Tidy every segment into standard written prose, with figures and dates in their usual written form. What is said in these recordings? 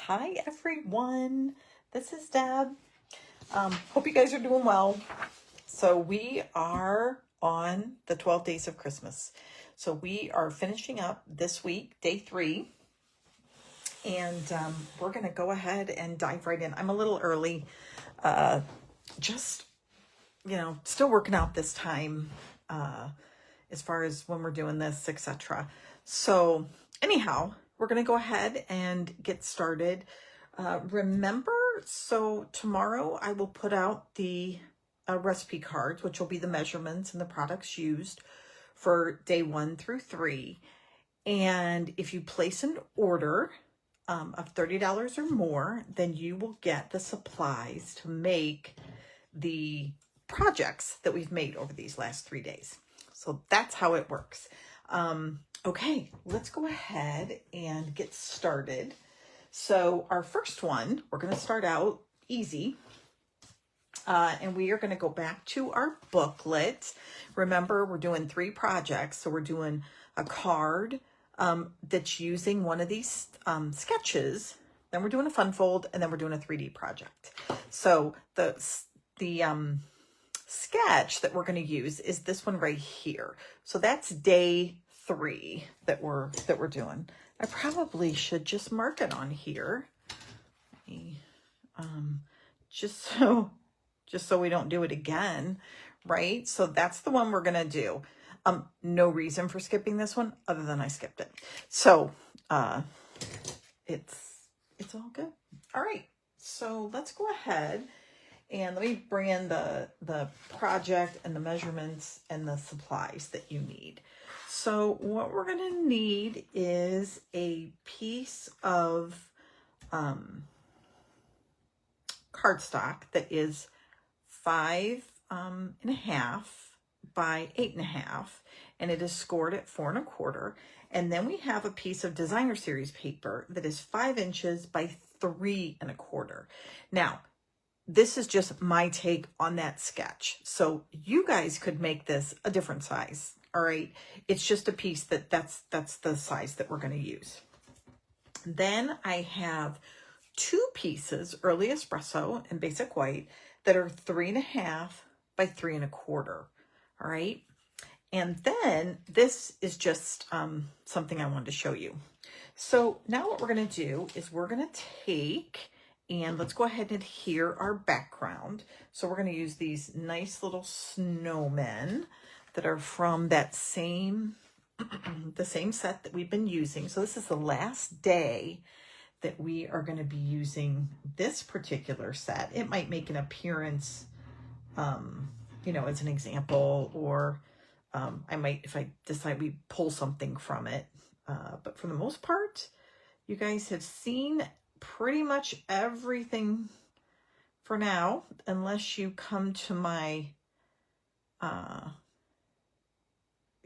Hi everyone, this is Deb. Hope you guys are doing well. So we are on the 12 days of Christmas. So we are finishing up this week, day 3. And we're going to go ahead and dive right in. I'm a little early, just, still working out this time as far as when we're doing this, etc. So anyhow, we're going to go ahead and get started. Remember, so tomorrow I will put out the recipe cards, which will be the measurements and the products used for day 1 through 3. And if you place an order of $30 or more, then you will get the supplies to make the projects that we've made over these last 3 days. So that's how it works. Okay, let's go ahead and get started. So our first one, we're going to start out easy. And we are going to go back to our booklet. Remember, we're doing 3 projects. So we're doing a card that's using one of these sketches. Then we're doing a fun fold, and then we're doing a 3D project. So the sketch that we're going to use is this one right here. So that's day 3 that we're doing. I probably should just mark it on here, just so we don't do it again, right? So that's the one we're gonna do. No reason for skipping this one other than I skipped it. So it's all good. All right. So let's go ahead and let me bring in the project and the measurements and the supplies that you need. So what we're going to need is a piece of cardstock that is 5.5 by 8.5, and it is scored at 4 1/4. And then we have a piece of designer series paper that is 5 inches by 3 1/4. Now, this is just my take on that sketch. So you guys could make this a different size. All right. It's just a piece that's the size that we're going to use. Then I have 2 pieces, early espresso and basic white, that are 3.5 by 3 1/4. All right. And then this is just something I wanted to show you. So now what we're going to do is we're going to take, and let's go ahead and adhere our background. So we're going to use these nice little snowmen that are from that same, the same set that we've been using. So this is the last day that we are going to be using this particular set. It might make an appearance, as an example, or I might, if I decide we pull something from it. But for the most part, you guys have seen pretty much everything for now, unless you come to my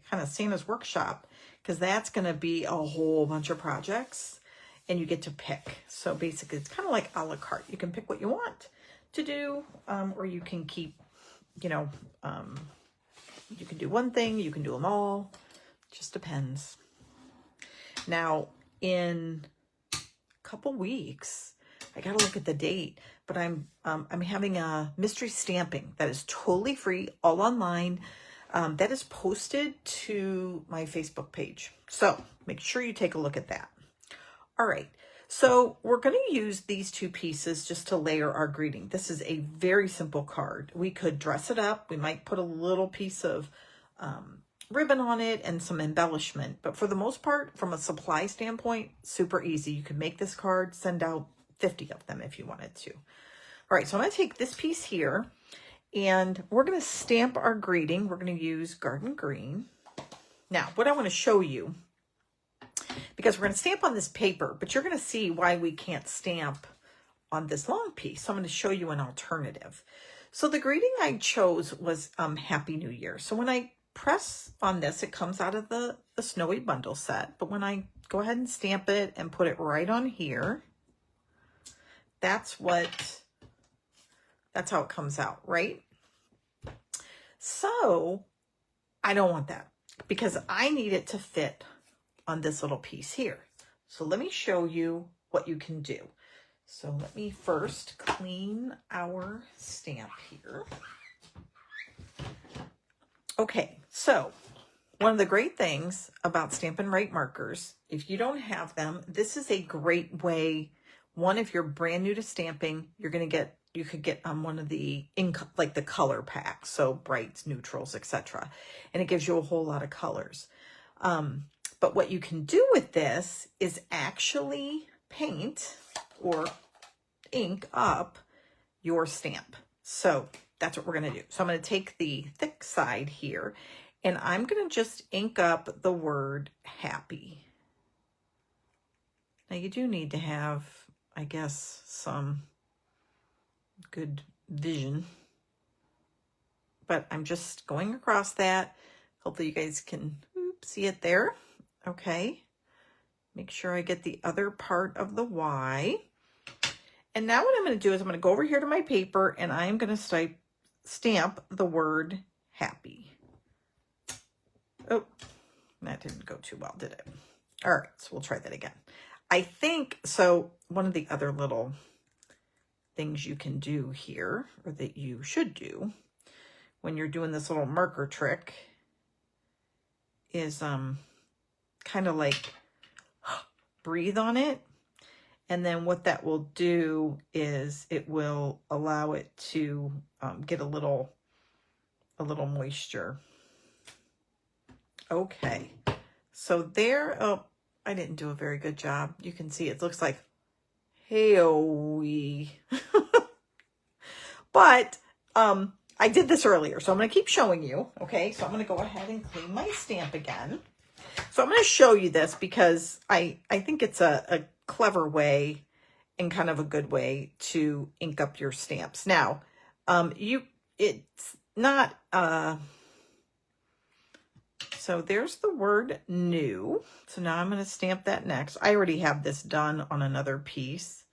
kind of Santa's workshop, because that's going to be a whole bunch of projects and you get to pick. So basically it's kind of like a la carte. You can pick what you want to do, or you can keep, you can do one thing, you can do them all, just depends. Now in a couple weeks, I got to look at the date, but I'm having a mystery stamping that is totally free, all online. That is posted to my Facebook page. So make sure you take a look at that. All right. So we're going to use these 2 pieces just to layer our greeting. This is a very simple card. We could dress it up. We might put a little piece of ribbon on it and some embellishment. But for the most part, from a supply standpoint, super easy. You could make this card, send out 50 of them if you wanted to. All right. So I'm going to take this piece here, and we're going to stamp our greeting. We're going to use Garden Green. Now, what I want to show you, because we're going to stamp on this paper, but you're going to see why we can't stamp on this long piece. So I'm going to show you an alternative. So the greeting I chose was Happy New Year. So when I press on this, it comes out of the Snowy Bundle set. But when I go ahead and stamp it and put it right on here, that's how it comes out, right? So I don't want that, because I need it to fit on this little piece here. So let me show you what you can do. So let me first clean our stamp here. Okay, so one of the great things about Stampin' Right markers, if you don't have them, this is a great way. One, if you're brand new to stamping, you could get on one of the like the color packs, so brights, neutrals, etc. And it gives you a whole lot of colors. But what you can do with this is actually paint or ink up your stamp. So that's what we're going to do. So I'm going to take the thick side here and I'm going to just ink up the word happy. Now you do need to have, I guess, some good vision, but I'm just going across that. Hopefully you guys can see it there. Okay. Make sure I get the other part of the Y. And now what I'm going to do is I'm going to go over here to my paper and I'm going to stamp the word happy. Oh, that didn't go too well, did it? All right, so we'll try that again. I think, so one of the other little things you can do here, or that you should do when you're doing this little marker trick, is kind of like breathe on it. And then what that will do is it will allow it to get a little moisture. Okay, so there, oh, I didn't do a very good job. You can see it looks like hey-oh-wee. But I did this earlier, so I'm going to keep showing you. Okay, so I'm going to go ahead and clean my stamp again. So I'm going to show you this because I think it's a clever way and kind of a good way to ink up your stamps. Now, it's not, so there's the word new. So now I'm going to stamp that next. I already have this done on another piece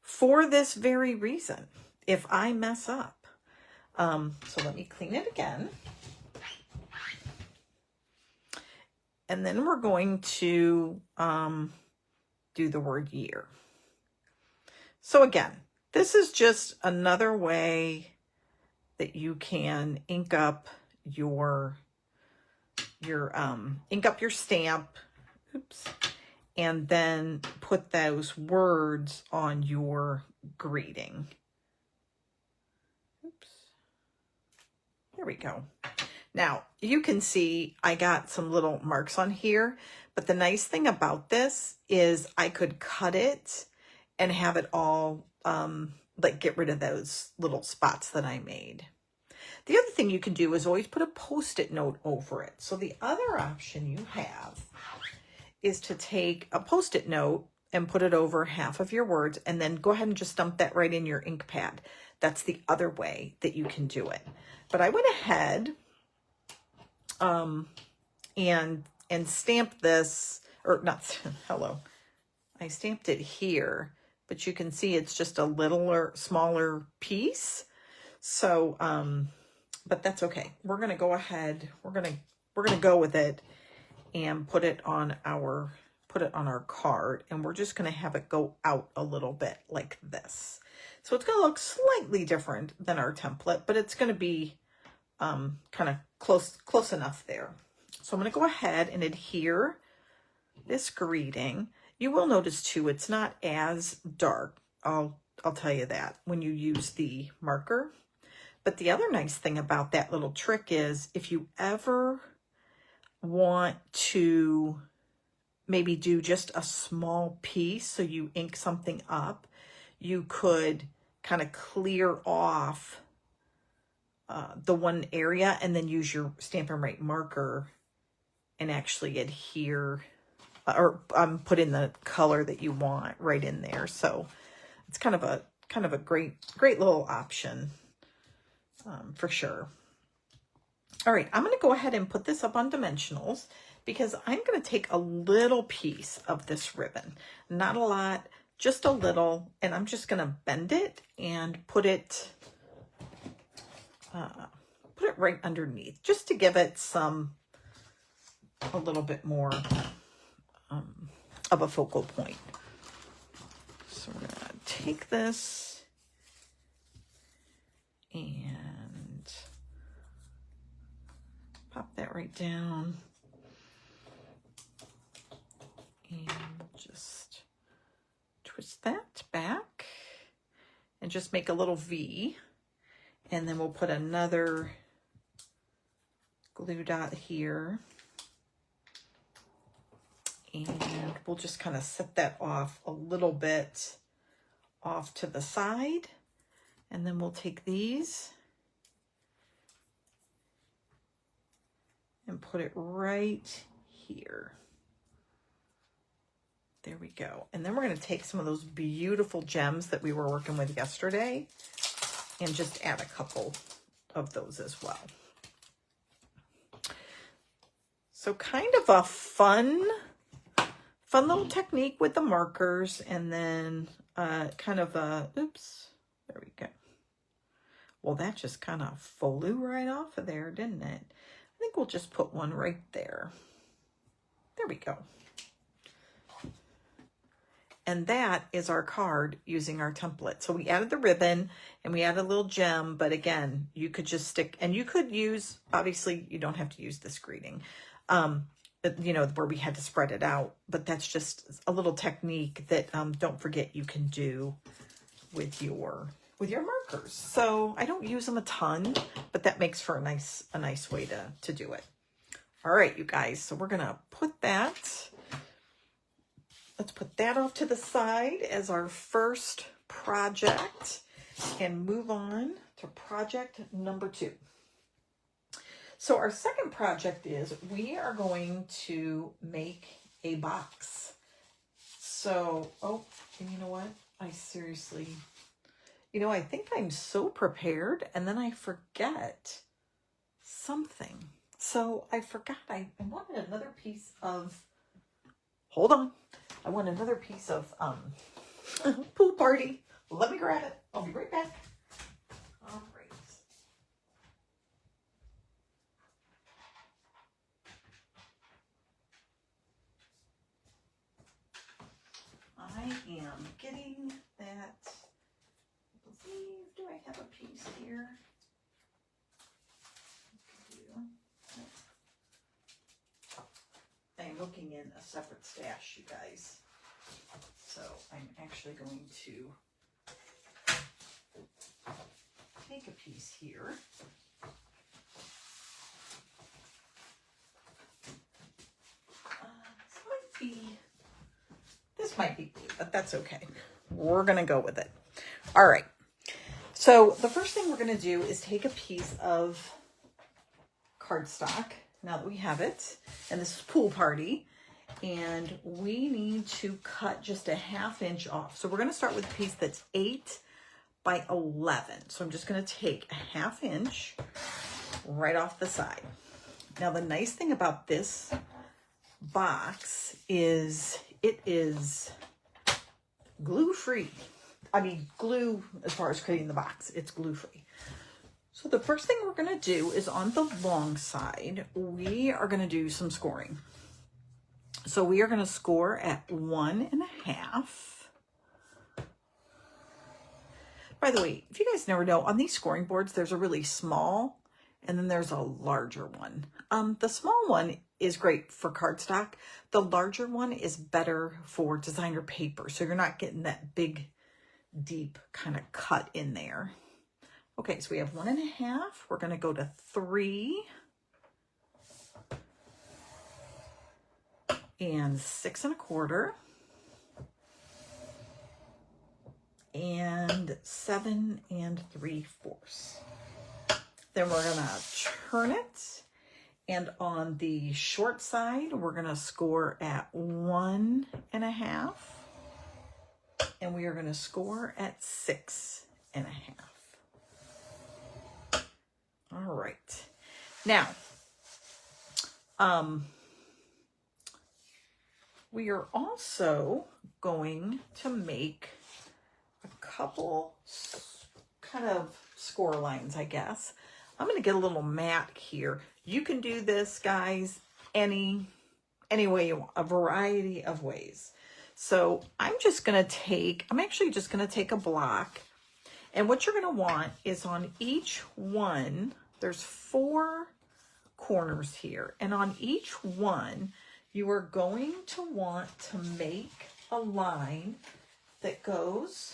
for this very reason. If I mess up, so let me clean it again. And then we're going to do the word year. So again, this is just another way that you can ink up your stamp. Oops. And then put those words on your greeting. Oops. There we go. Now, you can see I got some little marks on here, but the nice thing about this is I could cut it and have it all, like get rid of those little spots that I made. The other thing you can do is always put a Post-it note over it. So the other option you have is to take a Post-it note and put it over half of your words and then go ahead and just dump that right in your ink pad. That's the other way that you can do it. But I went ahead and stamped this, or not, hello. I stamped it here, but you can see it's just a little smaller piece. So, but that's okay. We're going to go ahead. We're going to go with it and put it on our card. And we're just going to have it go out a little bit like this. So it's going to look slightly different than our template, but it's going to be kind of close enough there. So I'm going to go ahead and adhere this greeting. You will notice too, it's not as dark. I'll tell you that when you use the marker. But the other nice thing about that little trick is if you ever want to maybe do just a small piece, so you ink something up, you could kind of clear off the one area and then use your Stampin' Right marker and actually adhere or put in the color that you want right in there. So it's kind of a great little option for sure. All right, I'm going to go ahead and put this up on dimensionals because I'm going to take a little piece of this ribbon, not a lot, just a little, and I'm just going to bend it and put it right underneath just to give it a little bit more of a focal point. take this and pop that right down. And we'll just twist that back and just make a little V. And then we'll put another glue dot here. And we'll just kind of set that off a little bit off to the side. And then we'll take these and put it right here. There we go. And then we're going to take some of those beautiful gems that we were working with yesterday and just add a couple of those as well. So kind of a fun little technique with the markers, and then kind of a, oops, there we go. Well, that just kind of flew right off of there, didn't it? I think we'll just put one right there. There we go. And that is our card using our template. So we added the ribbon and we added a little gem, but again, you could just stick, and you could use, obviously you don't have to use this greeting, you know, where we had to spread it out, but that's just a little technique that don't forget you can do with your markers. So I don't use them a ton, but that makes for a nice way to do it. All right, you guys, so we're gonna put that, let's put that off to the side as our first project and move on to project number 2. So our second project is we are going to make a box. So, oh, and you know what? I seriously, you know, I think I'm so prepared and then I forget something. So I forgot, I wanted another piece of, hold on. I want another piece of pool party. Let me grab it. I'll be right back. All right. I am getting that. I believe, do I have a piece here? I'm looking in a separate stash, you guys. So I'm actually going to take a piece here. This might be blue, but that's okay. We're gonna go with it. All right. So the first thing we're gonna do is take a piece of cardstock, now that we have it, and this is pool party, and we need to cut just a 1/2 inch off. So we're going to start with a piece that's 8 by 11. So I'm just going to take a 1/2 inch right off the side. Now the nice thing about this box is it is glue free. I mean, glue as far as creating the box, it's glue free. So the first thing we're going to do is on the long side, we are going to do some scoring. So we are going to score at 1.5. By the way, if you guys never know, on these scoring boards, there's a really small and then there's a larger one. The small one is great for cardstock. The larger one is better for designer paper. So you're not getting that big, deep kind of cut in there. Okay, so we have 1.5. We're going to go to 3 and 6 1/4 and 7 3/4. Then we're going to turn it, and on the short side, we're going to score at 1.5, and we are going to score at 6.5. All right. Now, we are also going to make a couple kind of score lines, I guess. I'm going to get a little mat here. You can do this, guys, any way you want, a variety of ways. So I'm actually just going to take a block. And what you're going to want is on each one, there's 4 corners here. And on each one, you are going to want to make a line that goes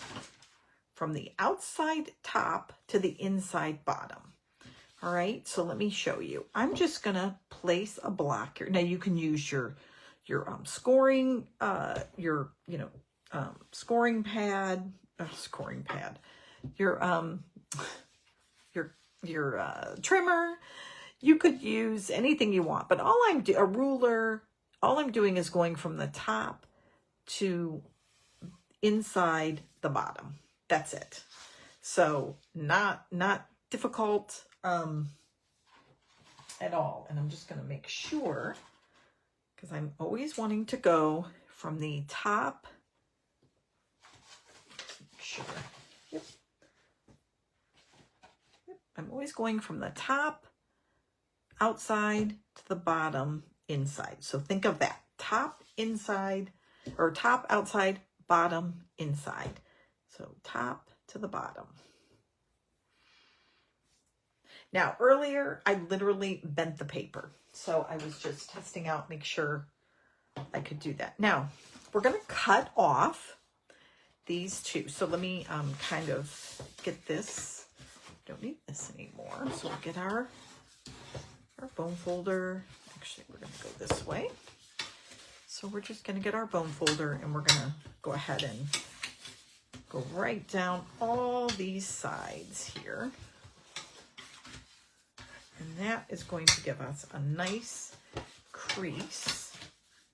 from the outside top to the inside bottom. All right, so let me show you. I'm just going to place a block here. Now you can use your scoring scoring pad, your trimmer. You could use anything you want, but a ruler. All I'm doing is going from the top to inside the bottom. That's it. So not difficult at all. And I'm just going to make sure, because I'm always wanting to go from the top. Make sure. Yep. I'm always going from the top outside to the bottom inside. So think of that. Top inside, or top outside, bottom inside. So top to the bottom. Now, earlier, I literally bent the paper. So I was just testing out, make sure I could do that. Now, we're going to cut off these 2. So let me kind of get this. Don't need this anymore. So we'll get our bone folder. Actually, we're going to go this way. So we're just going to get our bone folder, and we're going to go ahead and go right down all these sides here. And that is going to give us a nice crease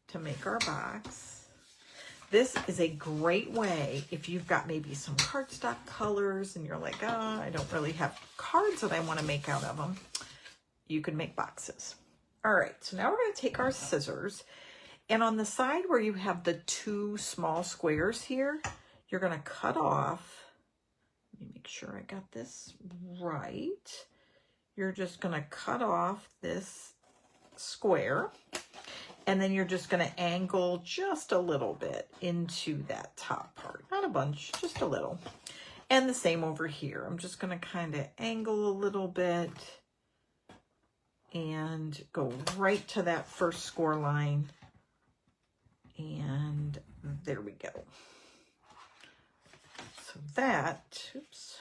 to make our box. This is a great way if you've got maybe some cardstock colors and you're like, I don't really have cards that I want to make out of them. You can make boxes. All right, so now we're going to take our scissors, and on the side where you have the 2 small squares here, you're going to cut off. Let me make sure I got this right. You're just going to cut off this square, and then you're just going to angle just a little bit into that top part. Not a bunch, just a little. And the same over here. I'm just going to kind of angle a little bit and go right to that first score line. And there we go. So that, oops.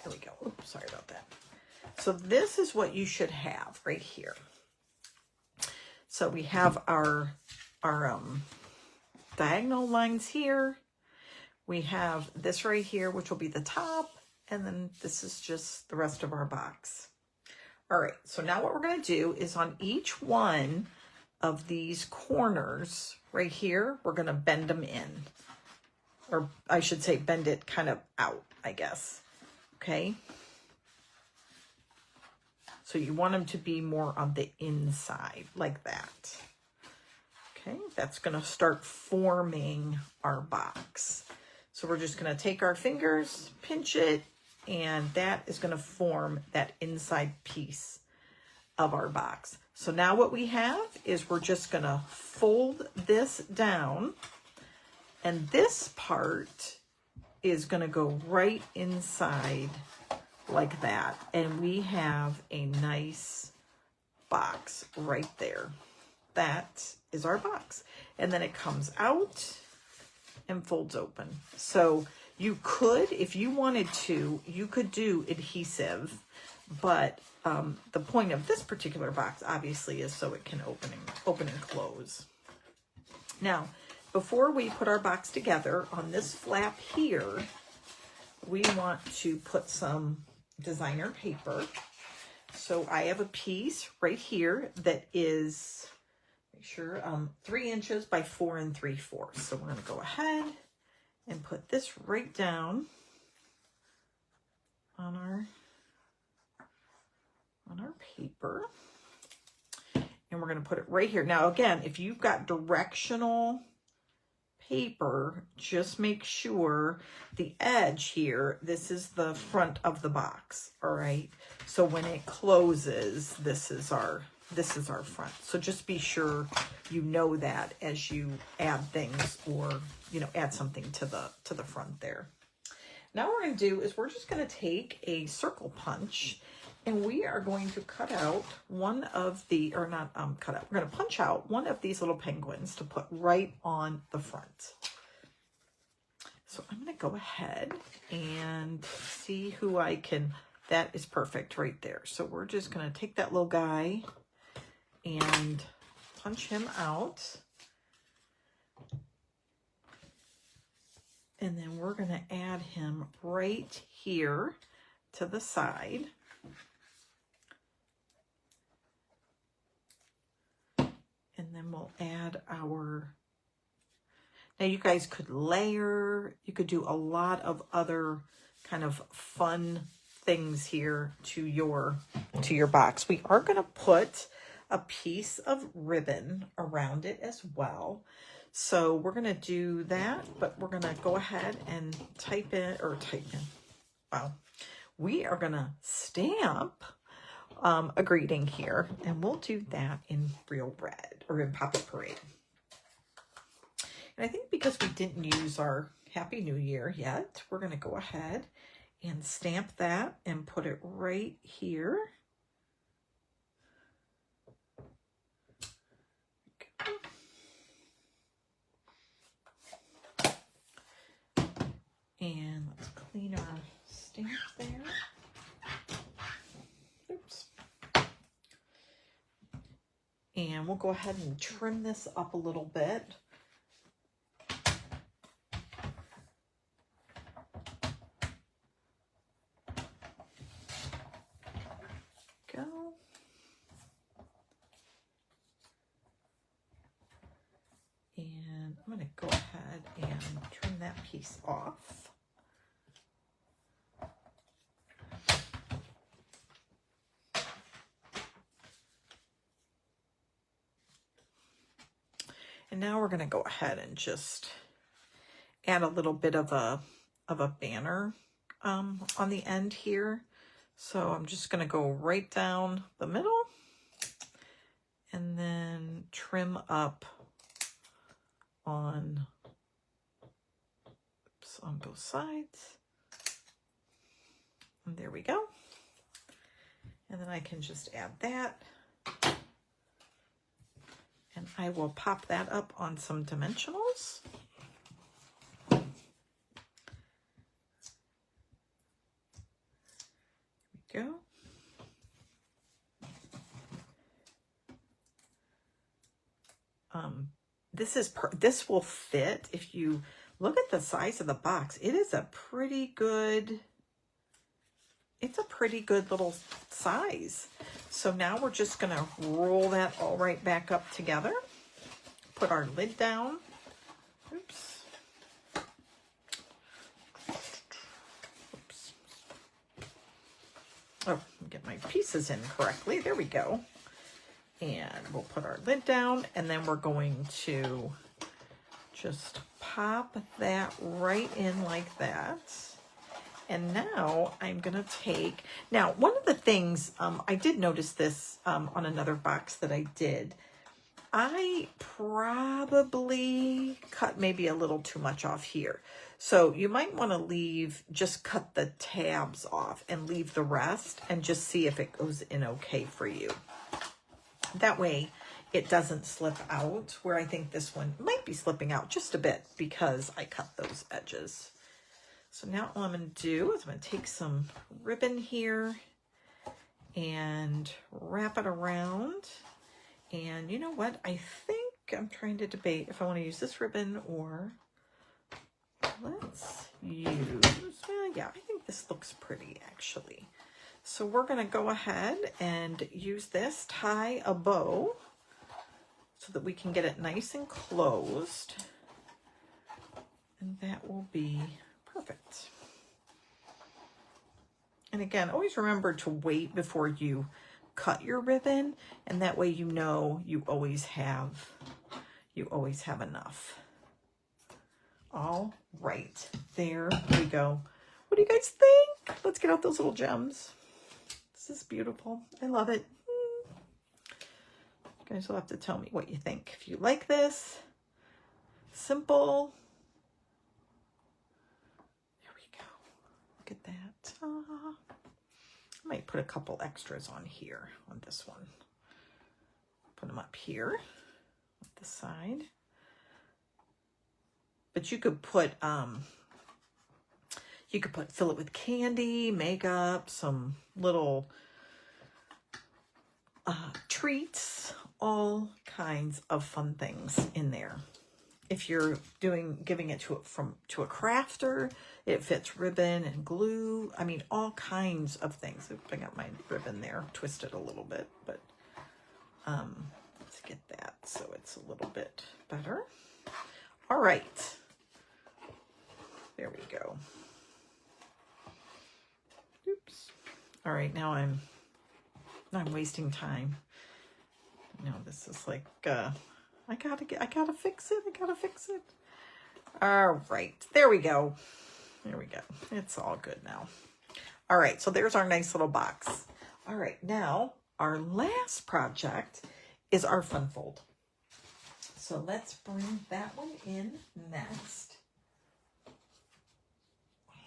There we go. Oops, sorry about that. So this is what you should have right here. So we have our diagonal lines here. We have this right here, which will be the top. And then this is just the rest of our box. All right, so now what we're going to do is on each one of these corners right here, we're going to bend them in. Or I should say bend it kind of out, I guess. Okay. So you want them to be more on the inside, like that. Okay, that's going to start forming our box. So we're just going to take our fingers, pinch it, and that is going to form that inside piece of our box. So now what we have is we're just going to fold this down, and this part is going to go right inside like that. And we have a nice box right there. That is our box. And then it comes out and folds open. So you could, if you wanted to, you could do adhesive, but the point of this particular box obviously is so it can open and close. Now, before we put our box together, on this flap here, we want to put some designer paper. So I have a piece right here that is, make sure, 3 inches by 4 3/4. So we're going to go ahead and put this right down on our paper. And we're going to put it right here. Now, again, if you've got directional paper, just make sure the edge here, this is the front of the box, all right? So when it closes, this is our this is our front. So just be sure you know that as you add things, or, you know, add something to the front there. Now what we're going to do is we're just going to take a circle punch, and we are going to cut out one of the, or not cut out, we're going to punch out one of these little penguins to put right on the front. So I'm going to go ahead and see who I can, that is perfect right there. So we're just going to take that little guy and punch him out. And then we're going to add him right here to the side. And then we'll add our, now you guys could layer, you could do a lot of other kind of fun things here to your box. We are going to put a piece of ribbon around it as well. So we're going to do that, but we're going to go ahead and type in, wow. We are going to stamp a greeting here, and we'll do that in Real Red, or in Poppet Parade. And I think because we didn't use our Happy New Year yet, we're going to go ahead and stamp that and put it right here. And let's clean our stamp there. Oops. And we'll go ahead and trim this up a little bit. Go. And I'm going to go ahead and trim that piece off. And now we're going to go ahead and just add a little bit of a banner on the end here. So I'm just going to go right down the middle and then trim up on both sides. And there we go. And then I can just add that. And I will pop that up on some dimensionals. There we go. This will fit. If you look at the size of the box, it is a pretty good, it's a pretty good little size. So now we're just going to roll that all right back up together. Put our lid down. Oops. Oops. Oh, get my pieces in correctly. There we go. And we'll put our lid down, and then we're going to just pop that right in like that. And now I'm going to take, now one of the things, I did notice this on another box that I did. I probably cut maybe a little too much off here. So you might want to just cut the tabs off and leave the rest and just see if it goes in okay for you. That way it doesn't slip out, where I think this one might be slipping out just a bit because I cut those edges. So now all I'm going to do is I'm going to take some ribbon here and wrap it around. And you know what? I think I'm trying to debate if I want to use this ribbon or let's use, well, yeah, I think this looks pretty actually. So we're going to go ahead and use this, tie a bow so that we can get it nice and closed. And that will be perfect. And again, always remember to wait before you cut your ribbon, and that way you know you always have enough. All right, there we go. What do you guys think? Let's get out those little gems. This is beautiful. I love it. You guys will have to tell me what you think. If you like this, simple. There we go. Look at that. I might put a couple extras on here on this one. Put them up here on the side. But you could put fill it with candy, makeup, some little treats, all kinds of fun things in there. If you're giving it to a crafter, it fits ribbon and glue. I mean, all kinds of things. I got my ribbon there, twisted a little bit, but let's get that so it's a little bit better. All right, there we go. Oops. All right, now I'm wasting time. No, this is like I gotta fix it. All right, there we go. It's all good now. All right, so there's our nice little box. All right, now our last project is our fun fold. So let's bring that one in next.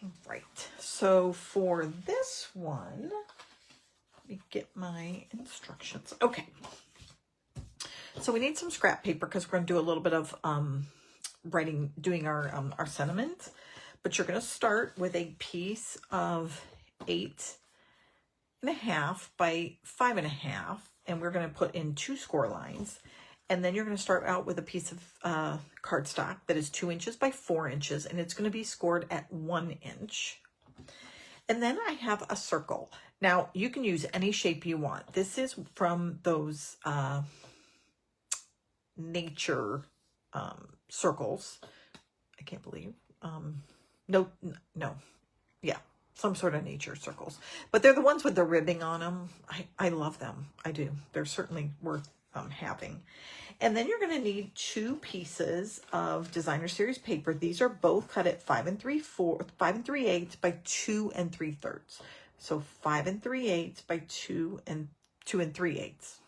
All right, so for this one, let me get my instructions. Okay. So we need some scrap paper because we're going to do a little bit of doing our sentiment. But you're going to start with a piece of 8.5 by 5.5, and we're going to put in 2 score lines. And then you're going to start out with a piece of cardstock that is 2 inches by 4 inches, and it's going to be scored at 1 inch. And then I have a circle. Now you can use any shape you want. This is from those nature circles. I can't believe no, yeah, some sort of nature circles, but they're the ones with the ribbing on them. I love them. I do. They're certainly worth having. And then you're going to need 2 pieces of designer series paper. These are both cut at 5 3/8 by 2 3/3. So 5 3/8 by 2 3/8.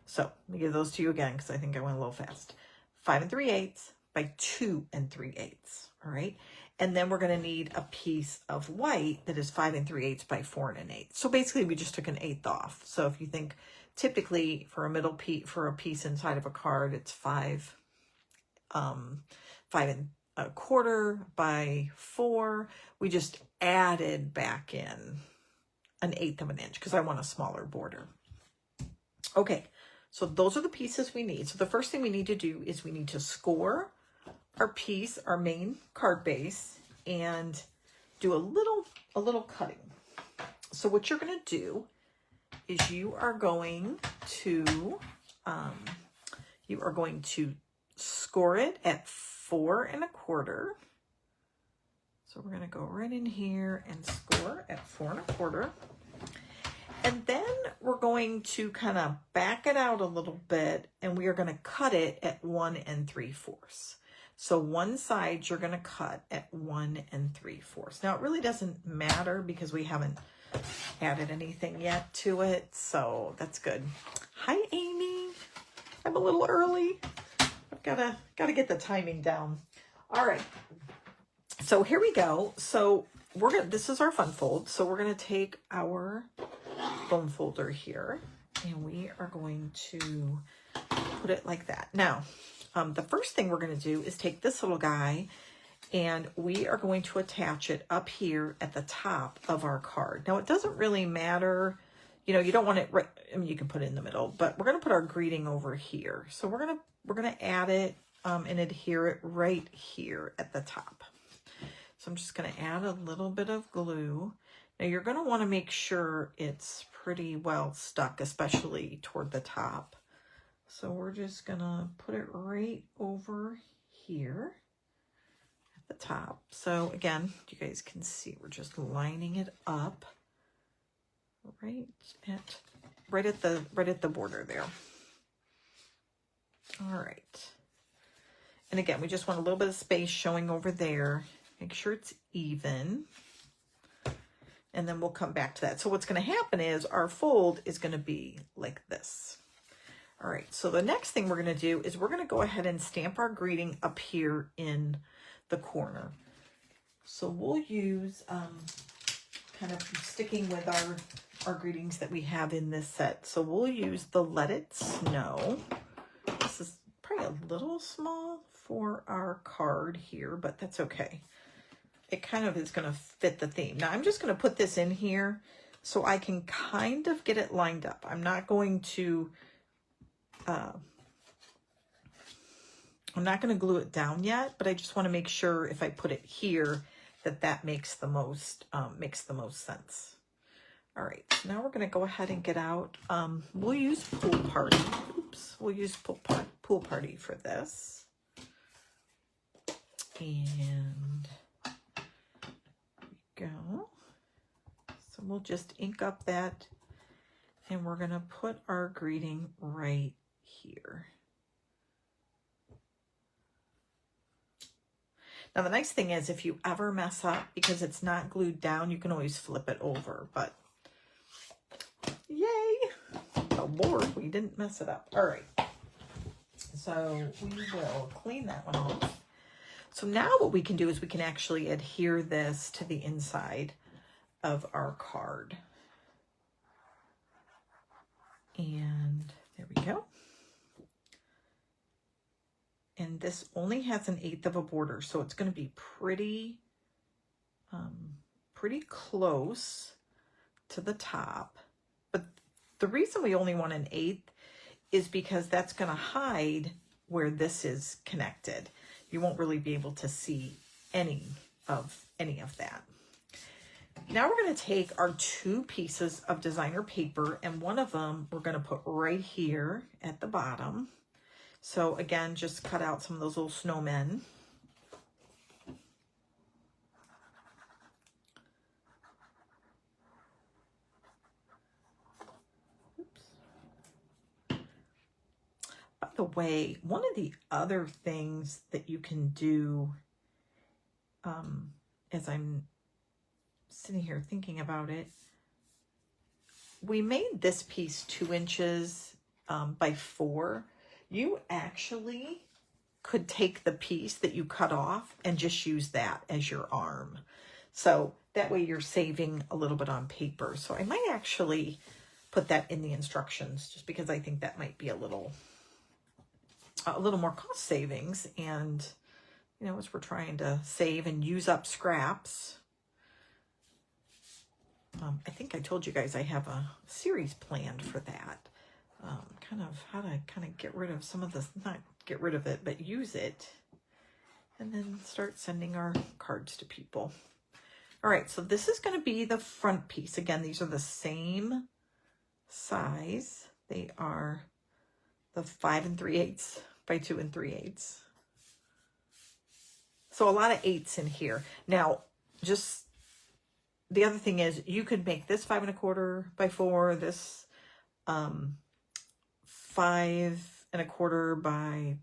So let me give those to you again because I think I went a little fast. 5 3/8 by 2 3/8. All right. And then we're going to need a piece of white that is 5 3/8 by 4 1/8. So basically we just took an 1/8 off. So if you think typically for a middle piece, for a piece inside of a card, it's 5 1/4 by 4. We just added back in an 1/8 of an inch because I want a smaller border. Okay. So those are the pieces we need. So the first thing we need to do is we need to score our piece, our main card base, and do a little cutting. So what you're going to do is you are going to score it at 4 1/4. So we're going to go right in here and score at 4 1/4. And then we're going to kind of back it out a little bit, and we are going to cut it at 1 3/4. So one side you're going to cut at 1 3/4. Now it really doesn't matter because we haven't added anything yet to it, so that's good. Hi, Amy. I'm a little early. I've gotta get the timing down. All right. So here we go. So this is our fun fold. So we're gonna take our bone folder here, and we are going to put it like that. Now, the first thing we're going to do is take this little guy, and we are going to attach it up here at the top of our card. Now, it doesn't really matter, you know, you don't want it right, I mean, you can put it in the middle, but we're going to put our greeting over here. So we're going to add it and adhere it right here at the top. So I'm just going to add a little bit of glue. Now you're going to want to make sure it's pretty well stuck, especially toward the top. So we're just going to put it right over here at the top. So again, you guys can see we're just lining it up right at the border there. All right. And again, we just want a little bit of space showing over there. Make sure it's even. And then we'll come back to that. So what's going to happen is our fold is going to be like this. All right, so the next thing we're going to do is we're going to go ahead and stamp our greeting up here in the corner. So we'll use, kind of sticking with our greetings that we have in this set. So we'll use the Let It Snow. This is probably a little small for our card here, but that's okay. It kind of is going to fit the theme. Now I'm just going to put this in here so I can kind of get it lined up. I'm not going to glue it down yet, but I just want to make sure if I put it here that makes the most sense. All right, so now we're going to go ahead and get out. We'll use Pool Party. Oops, we'll use Pool Party for this. And there we go. So we'll just ink up that, and we're going to put our greeting right here. Now the nice thing is if you ever mess up, because it's not glued down, you can always flip it over, but yay! Oh Lord, we didn't mess it up. All right, so we will clean that one off. So now what we can do is we can actually adhere this to the inside of our card. And there we go. And this only has 1/8 of a border, so it's going to be pretty close to the top. But the reason we only want 1/8 is because that's going to hide where this is connected. You won't really be able to see any of that. Now we're going to take our 2 pieces of designer paper, and one of them we're going to put right here at the bottom. So again, just cut out some of those little snowmen. Oops. By the way, one of the other things that you can do, as I'm sitting here thinking about it, we made this piece 2 inches by 4. You actually could take the piece that you cut off and just use that as your arm. So that way you're saving a little bit on paper. So I might actually put that in the instructions just because I think that might be a little more cost savings. And, you know, as we're trying to save and use up scraps, I think I told you guys I have a series planned for that. Kind of how to get rid of some of this, not get rid of it, but use it, and then start sending our cards to people. All right, so this is going to be the front piece. Again, these are the same size. They are the 5 3/8 by 2 3/8. So a lot of 8s in here. Now, just the other thing is you could make this 5 1/4 by 4, this 5 1/4 by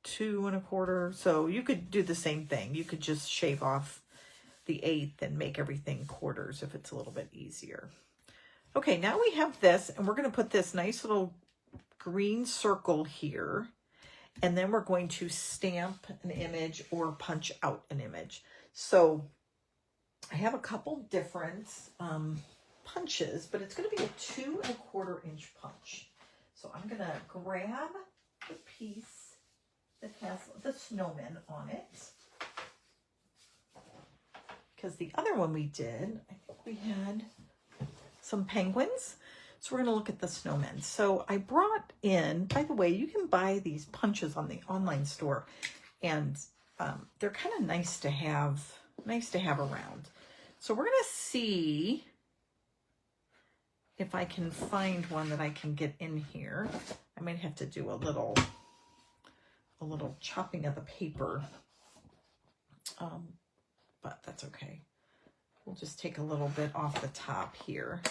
2 1/4. So you could do the same thing. You could just shave off the 1/8 and make everything quarters if it's a little bit easier. Okay, now we have this, and we're going to put this nice little green circle here, and then we're going to stamp an image or punch out an image. So I have a couple different punches, but it's going to be a 2 1/4 inch punch. So I'm going to grab the piece that has the snowman on it, because the other one we did, I think we had some penguins. So we're going to look at the snowmen. So I brought in, by the way, you can buy these punches on the online store, and they're kind of nice to have around. So we're going to see if I can find one that I can get in here. I might have to do a little chopping of the paper, but that's okay. We'll just take a little bit off the top here.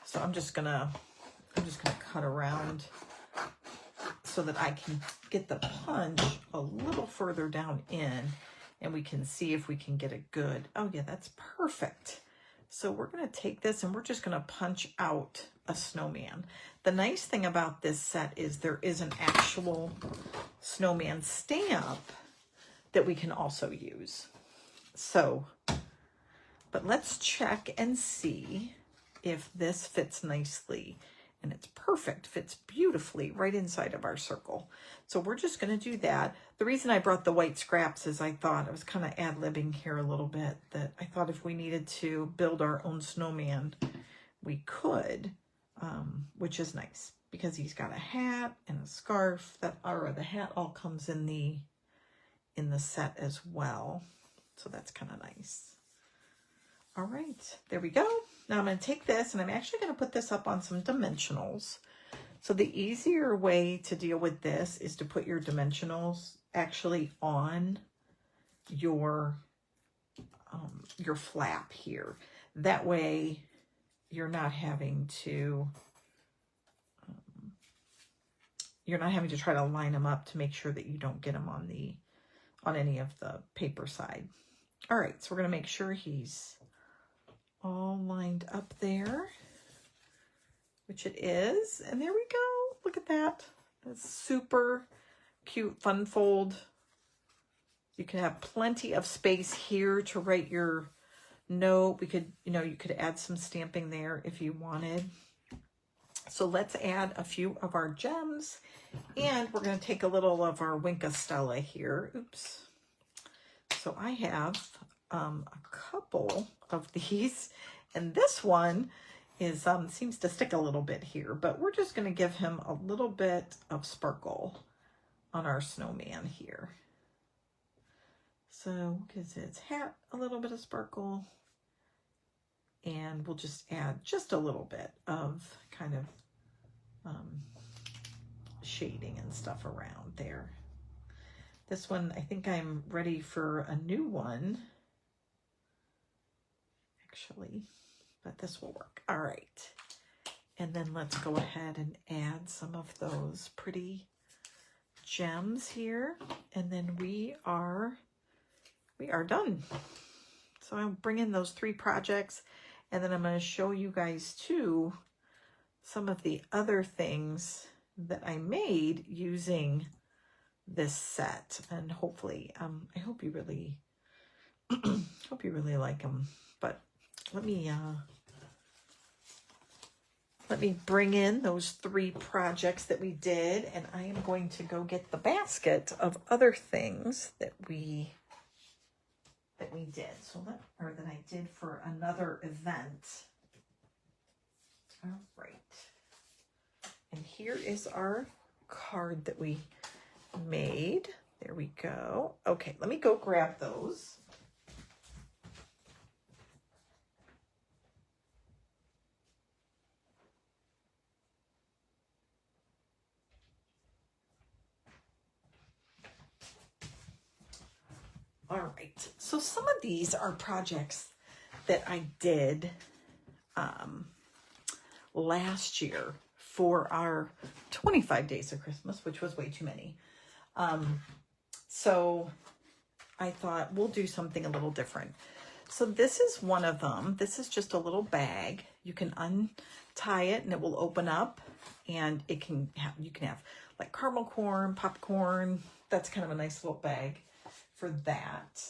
So I'm just gonna cut around so that I can get the punch a little further down in, and we can see if we can get a good, oh yeah, that's perfect. So we're going to take this and we're just going to punch out a snowman. The nice thing about this set is there is an actual snowman stamp that we can also use. So, but let's check and see if this fits nicely. And it's perfect, fits beautifully right inside of our circle. So we're just going to do that. The reason I brought the white scraps is I thought, I was kind of ad-libbing here a little bit, that I thought if we needed to build our own snowman, we could, which is nice because he's got a hat and a scarf that, or the hat all comes in the set as well. So that's kind of nice. All right, there we go. Now I'm going to take this and I'm actually going to put this up on some dimensionals. So the easier way to deal with this is to put your dimensionals actually on your flap here. That way you're not having to try to line them up to make sure that you don't get them on any of the paper side. All right, so we're going to make sure he's all lined up there, which it is. And there we go. Look at that. That's super cute fun fold. You can have plenty of space here to write your note. We could, you could add some stamping there if you wanted. So let's add a few of our gems, and we're going to take a little of our Winka Stella here. Oops. So I have a couple of these, and this one is seems to stick a little bit here, but we're just going to give him a little bit of sparkle on our snowman here. So gives his hat a little bit of sparkle, and we'll just add just a little bit of kind of shading and stuff around there. This one, I think I'm ready for a new one, actually, but this will work. All right. And then let's go ahead and add some of those pretty gems here. And then we are done. So I'll bring in those 3 projects, and then I'm going to show you guys too some of the other things that I made using this set. And hopefully, I hope you really like them. But let me bring in those 3 projects that we did, and I am going to go get the basket of other things that we did. So that I did for another event. All right. And here is our card that we made. There we go. Okay, let me go grab those. All right, so some of these are projects that I did last year for our 25 Days of Christmas, which was way too many. So I thought we'll do something a little different. So this is one of them. This is just a little bag. You can untie it and it will open up, and you can have like caramel corn, popcorn. That's kind of a nice little bag for that.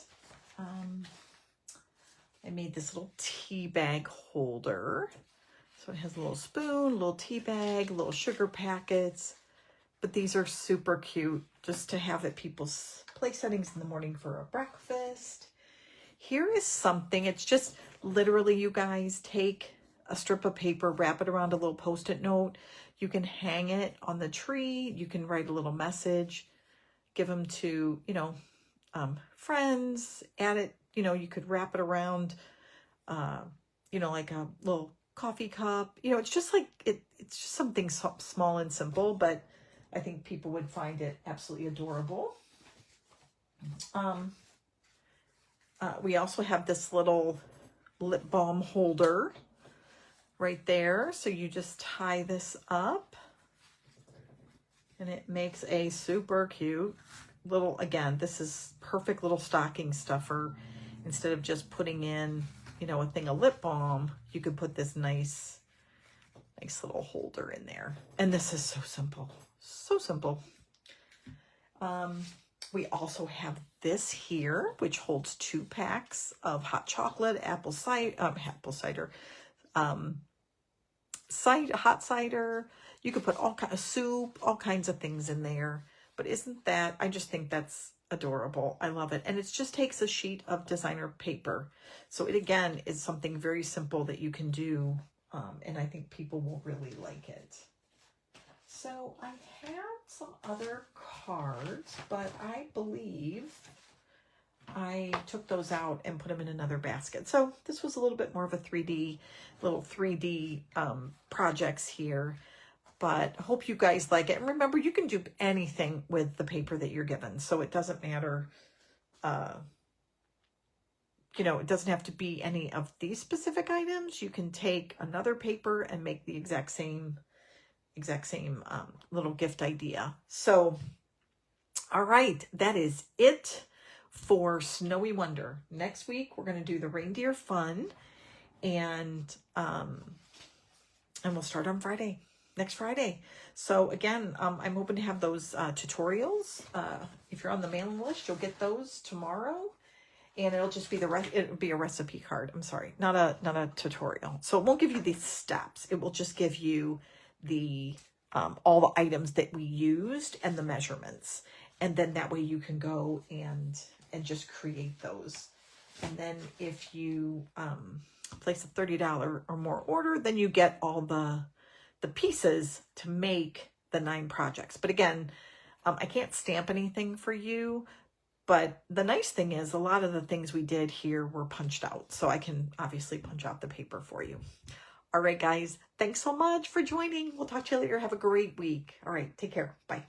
I made this little tea bag holder. So it has a little spoon, a little tea bag, little sugar packets. But these are super cute just to have at people's place settings in the morning for a breakfast. Here is something. It's just literally, you guys, take a strip of paper, wrap it around a little Post-it note. You can hang it on the tree. You can write a little message, give them to, friends, add it, you could wrap it around, like a little coffee cup. It's just like, it's just something small and simple, but I think people would find it absolutely adorable. We also have this little lip balm holder right there. So you just tie this up and it makes a super cute little, again, this is perfect little stocking stuffer instead of just putting in, you know, a thing of lip balm, you could put this nice little holder in there. And this is so simple. So simple. We also have this here, which holds 2 packs of hot chocolate, hot cider. You could put all kinds of soup, all kinds of things in there. But isn't that, I just think that's adorable. I love it. And it just takes a sheet of designer paper. So it, again, is something very simple that you can do. And I think people will really like it. So I had some other cards, but I believe I took those out and put them in another basket. So this was a little bit more of a 3D projects here, but I hope you guys like it. And remember, you can do anything with the paper that you're given. So it doesn't matter, you know, it doesn't have to be any of these specific items. You can take another paper and make the exact same little gift idea. So, all right, that is it for Snowy Wonder. Next week, we're going to do the reindeer fun, and we'll start on Friday, next Friday. So again, I'm hoping to have those tutorials. If you're on the mailing list, you'll get those tomorrow. And it'll just be it'll be a recipe card. I'm sorry, not a tutorial. So it won't give you these steps. It will just give you the all the items that we used and the measurements. And then that way you can go and just create those. And then if you place a $30 or more order, then you get all the pieces to make the 9 projects. But again, I can't stamp anything for you. But the nice thing is a lot of the things we did here were punched out. So I can obviously punch out the paper for you. All right, guys. Thanks so much for joining. We'll talk to you later. Have a great week. All right. Take care. Bye.